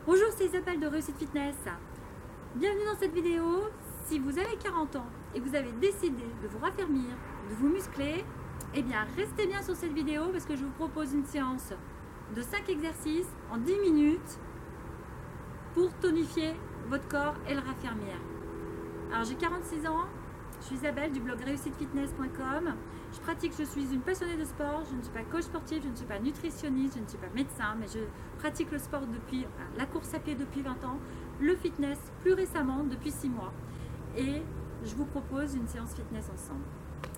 Bonjour, c'est Isabelle de Réussite Fitness. Bienvenue dans cette vidéo. Si vous avez 40 ans et que vous avez décidé de vous raffermir, de vous muscler, eh bien restez bien sur cette vidéo parce que je vous propose une séance de 5 exercices en 10 minutes pour tonifier votre corps et le raffermir. Alors j'ai 46 ans, je suis Isabelle du blog réussitefitness.com. Je suis une passionnée de sport, je ne suis pas coach sportif, je ne suis pas nutritionniste, je ne suis pas médecin, mais je pratique le sport depuis la course à pied depuis 20 ans, le fitness plus récemment depuis 6 mois. Et je vous propose une séance fitness ensemble.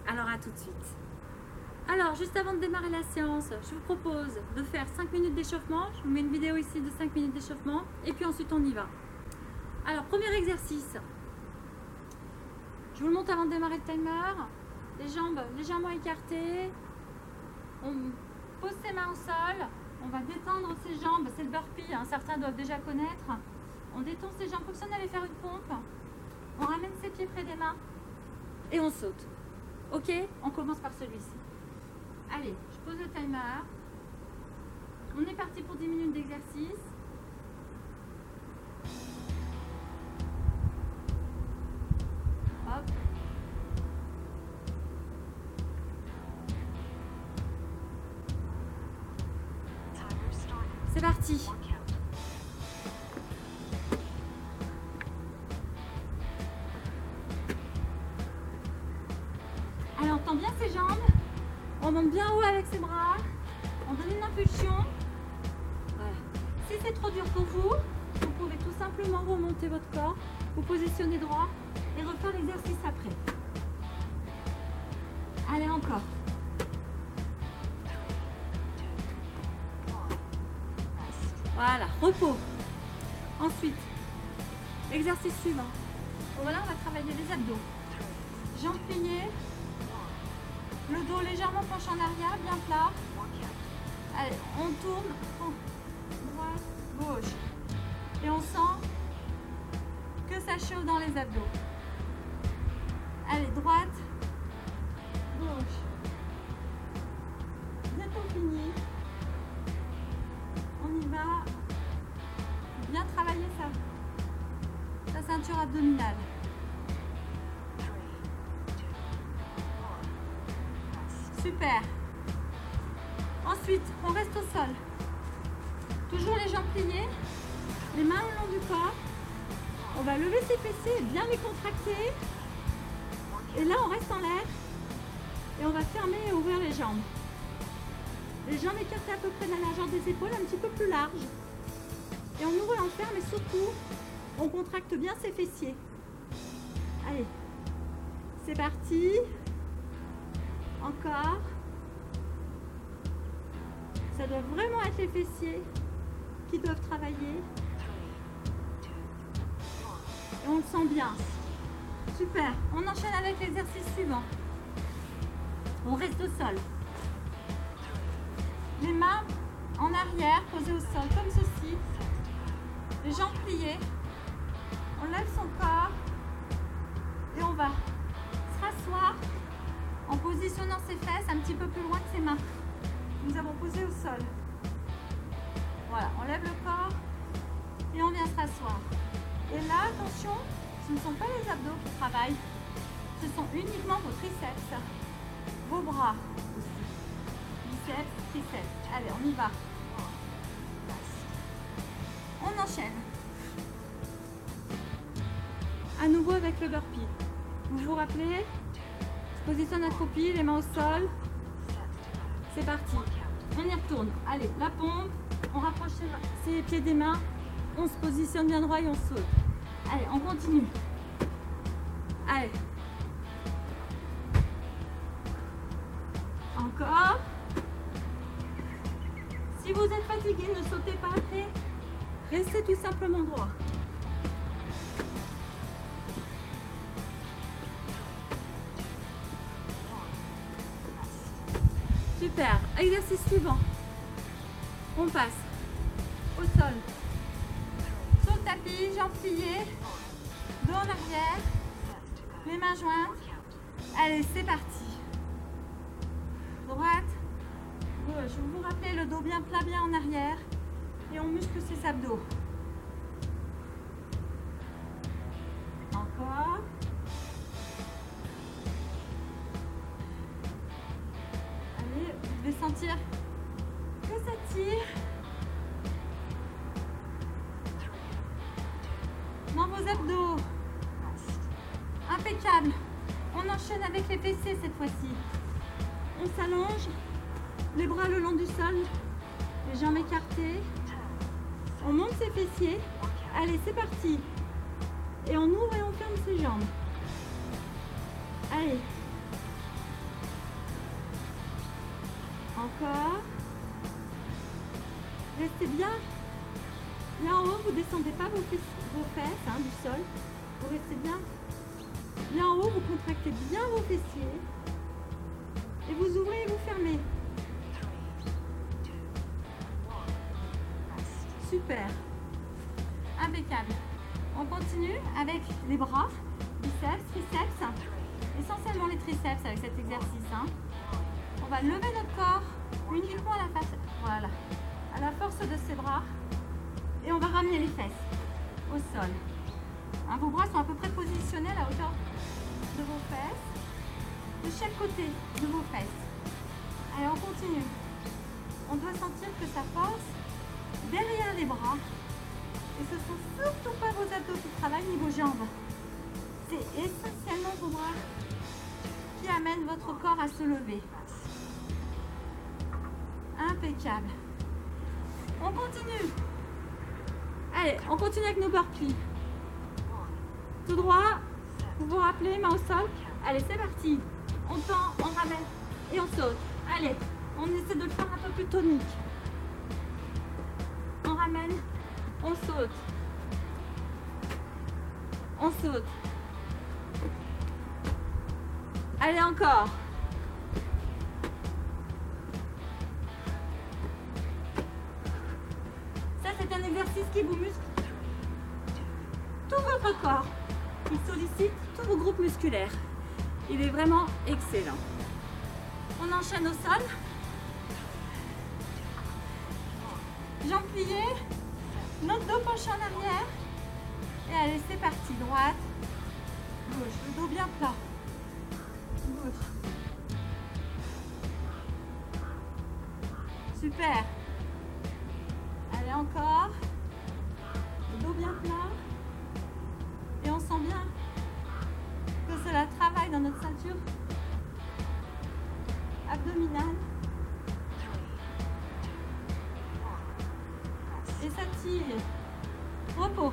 Alors à tout de suite. Alors juste avant de démarrer la séance, je vous propose de faire 5 minutes d'échauffement. Je vous mets une vidéo ici de 5 minutes d'échauffement et puis ensuite on y va. Alors premier exercice. Je vous le montre avant de démarrer le timer. Les jambes légèrement écartées. On pose ses mains au sol. On va détendre ses jambes. C'est le burpee, hein, certains doivent déjà connaître. On détend ses jambes comme si on allait faire une pompe. On ramène ses pieds près des mains et on saute. Ok, on commence par celui-ci. Allez, je pose le timer. On est parti pour 10 minutes d'exercice. Hop. C'est parti. Allez, on tend bien ses jambes. On monte bien haut avec ses bras. On donne une impulsion. Voilà. Si c'est trop dur pour vous, vous pouvez tout simplement remonter votre corps, vous positionner droit et refaire l'exercice après. Allez, encore. Voilà, repos. Ensuite, l'exercice suivant. Voilà, on va travailler les abdos. Jambes pliées. Le dos légèrement penché en arrière, bien plat. Allez, on tourne. Droite, gauche. Et on sent que ça chauffe dans les abdos. Allez, droite, gauche. Bientôt fini. On y va. Bien travailler sa ceinture abdominale. Super. Ensuite, on reste au sol. Toujours les jambes pliées, les mains le long du corps. On va lever ses fessiers et bien les contracter. Et là, on reste en l'air. Et on va fermer et ouvrir les jambes. Les jambes écartées à peu près de la largeur des épaules, un petit peu plus large. Et on ouvre et on ferme, et surtout, on contracte bien ses fessiers. Allez, c'est parti. Encore. Ça doit vraiment être les fessiers qui doivent travailler. Et on le sent bien. Super. On enchaîne avec l'exercice suivant. On reste au sol. Les mains en arrière, posées au sol, comme ceci. Les jambes pliées. On lève son corps. Et on va se rasseoir en positionnant ses fesses un petit peu plus loin que ses mains. Nous avons posé au sol. Voilà, on lève le corps et on vient se rasseoir. Et là, attention, ce ne sont pas les abdos qui travaillent, ce sont uniquement vos triceps, vos bras aussi. Biceps, triceps. Allez, on y va. On enchaîne. À nouveau avec le burpee. Vous vous rappelez? Positionne accroupi, les mains au sol. C'est parti. On y retourne. Allez, la pompe. On rapproche ses pieds des mains. On se positionne bien droit et on saute. Allez, on continue. Allez. Encore. Si vous êtes fatigué, ne sautez pas après. Restez tout simplement droit. Super. Exercice suivant. On passe au sol. Sur le tapis, jambes pliées, dos en arrière, les mains jointes. Allez, c'est parti. Droite, gauche. Vous vous rappelez le dos bien plat, bien en arrière. Et on muscle ses abdos. abdos. Impeccable. On enchaîne avec les fessiers cette fois-ci. On s'allonge, les bras le long du sol, les jambes écartées. On monte ses fessiers. Allez, c'est parti. Et on ouvre et on ferme ses jambes. Allez. Encore. Restez bien en haut, vous ne descendez pas vos fesses du sol. Vous restez bien en haut, vous contractez bien vos fessiers. Et vous ouvrez et vous fermez. Super. Impeccable. On continue avec les bras, biceps, triceps. Essentiellement les triceps avec cet exercice. On va lever notre corps uniquement à la face. Voilà. À la force de ses bras. Et on va ramener les fesses au sol. Vos bras sont à peu près positionnés à la hauteur de vos fesses. De chaque côté de vos fesses. Allez, on continue. On doit sentir que ça force derrière les bras. Et ce ne sont surtout pas vos abdos qui travaillent ni vos jambes. C'est essentiellement vos bras qui amènent votre corps à se lever. Impeccable. On continue. Allez, on continue avec nos burpees. Tout droit. Vous vous rappelez, main au sol. Allez, c'est parti. On tend, on ramène et on saute. Allez, on essaie de le faire un peu plus tonique. On ramène, on saute. On saute. Allez, encore. Ça, c'est un exercice qui vous muscle tout votre corps. Il sollicite tous vos groupes musculaires. Il est vraiment excellent. On enchaîne au sol. Jambes pliées. Notre dos penché en arrière. Et allez, c'est parti. Droite. Gauche. Le dos bien plat. Gauche. Super. Allez, encore. Le dos bien plat. Et on sent bien que cela travaille dans notre ceinture abdominale. Et ça tire. Repos.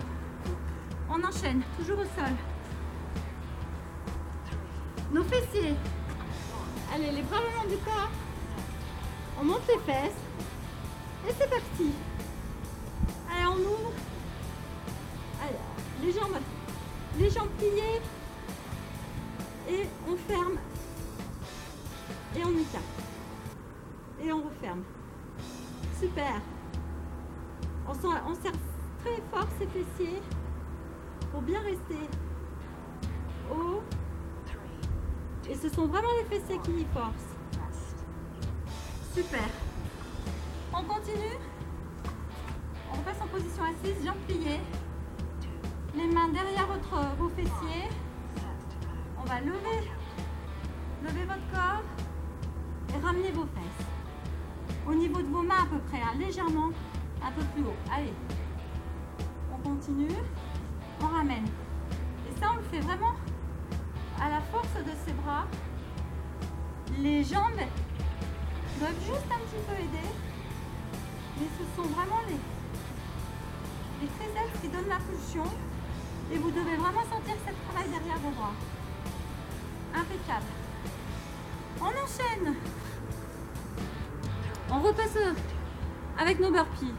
On enchaîne, toujours au sol. Nos fessiers. Allez, les bras le long du corps. On monte les fesses. Et c'est parti. Allez, on ouvre. Allez, les jambes pliées. Et on ferme. Et on écarte. Et on referme. Super. On serre très fort ses fessiers pour bien rester haut. Et ce sont vraiment les fessiers qui y forcent. Super. On continue. On repasse en position assise, jambes pliées. Les mains derrière vos fessiers. On va lever votre corps et ramener vos fesses. Au niveau de vos mains à peu près, légèrement un peu plus haut. Allez. On continue. On ramène. Et ça, on le fait vraiment à la force de ses bras. Les jambes doivent juste un petit peu aider. Mais ce sont vraiment les triceps qui donnent l'impulsion. Et vous devez vraiment sentir ce travail derrière vos bras. Impeccable. On enchaîne. On repasse avec nos burpees.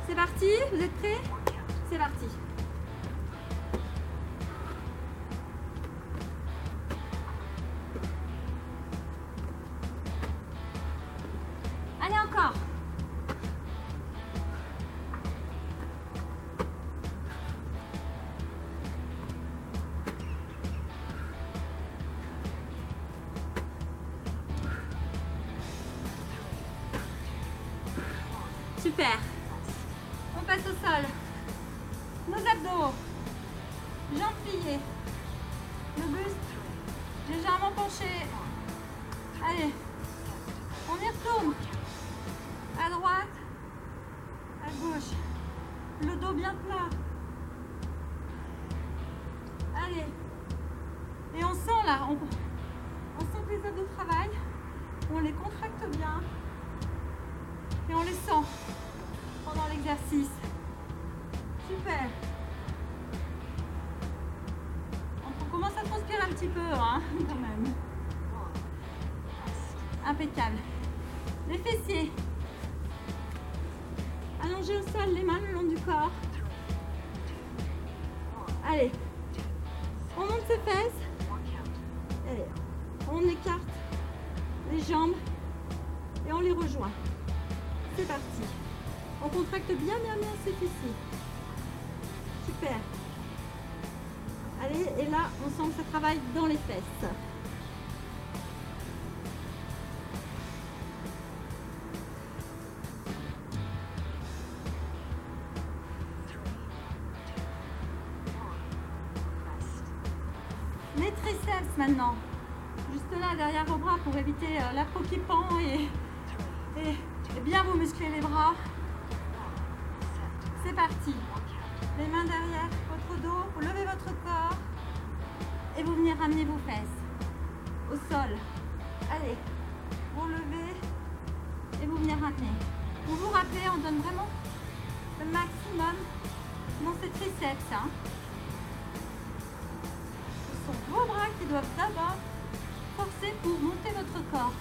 C'est parti, vous êtes prêts? C'est parti. Allez, encore. Super. On passe au sol. Nos abdos. Jambes pliées. Le buste légèrement penché. Allez. On y retourne. À droite. À gauche. Le dos bien plat. Allez. Et on sent là, on sent que les abdos travaillent. On les contracte bien. Et on les sent pendant l'exercice. Super. On commence à transpirer un petit peu, hein, quand même. Impeccable. Les fessiers. Allongez au sol, les mains le long du corps. Allez. On monte ses fesses. Allez. On écarte les jambes et on les rejoint. C'est parti. On contracte bien ces fessiers. Super. Allez, et là, on sent que ça travaille dans les fesses. Les triceps maintenant. Juste là, derrière vos bras pour éviter la peau qui pend et bien vous muscler les bras. C'est parti. Les mains derrière votre dos, vous levez votre corps et vous venez ramener vos fesses au sol. Allez, vous levez et vous venez ramener. Vous vous rappelez, on donne vraiment le maximum dans ces triceps. Hein. Ce sont vos bras qui doivent d'abord forcer pour monter votre corps.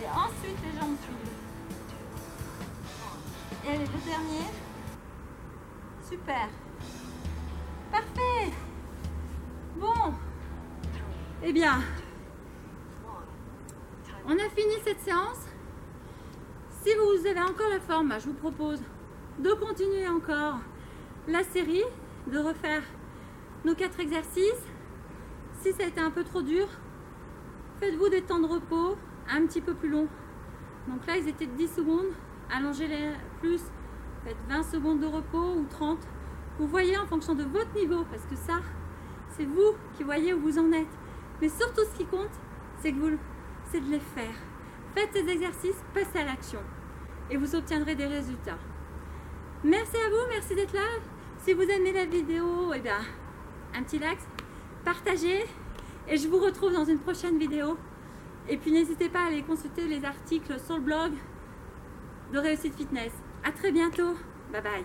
Et ensuite les jambes suivent. Et allez, le dernier. Super. Parfait. Bon. Eh bien, on a fini cette séance. Si vous avez encore la forme, je vous propose de continuer encore la série, de refaire nos 4 exercices. Si ça a été un peu trop dur, faites-vous des temps de repos un petit peu plus longs. Donc là, ils étaient de 10 secondes. Allongez-les plus. Faites 20 secondes de repos ou 30. Vous voyez en fonction de votre niveau, parce que ça, c'est vous qui voyez où vous en êtes. Mais surtout, ce qui compte, c'est de les faire. Faites ces exercices, passez à l'action. Et vous obtiendrez des résultats. Merci à vous, merci d'être là. Si vous aimez la vidéo, eh bien, un petit like, partagez. Et je vous retrouve dans une prochaine vidéo. Et puis n'hésitez pas à aller consulter les articles sur le blog de Réussite Fitness. À très bientôt. Bye bye.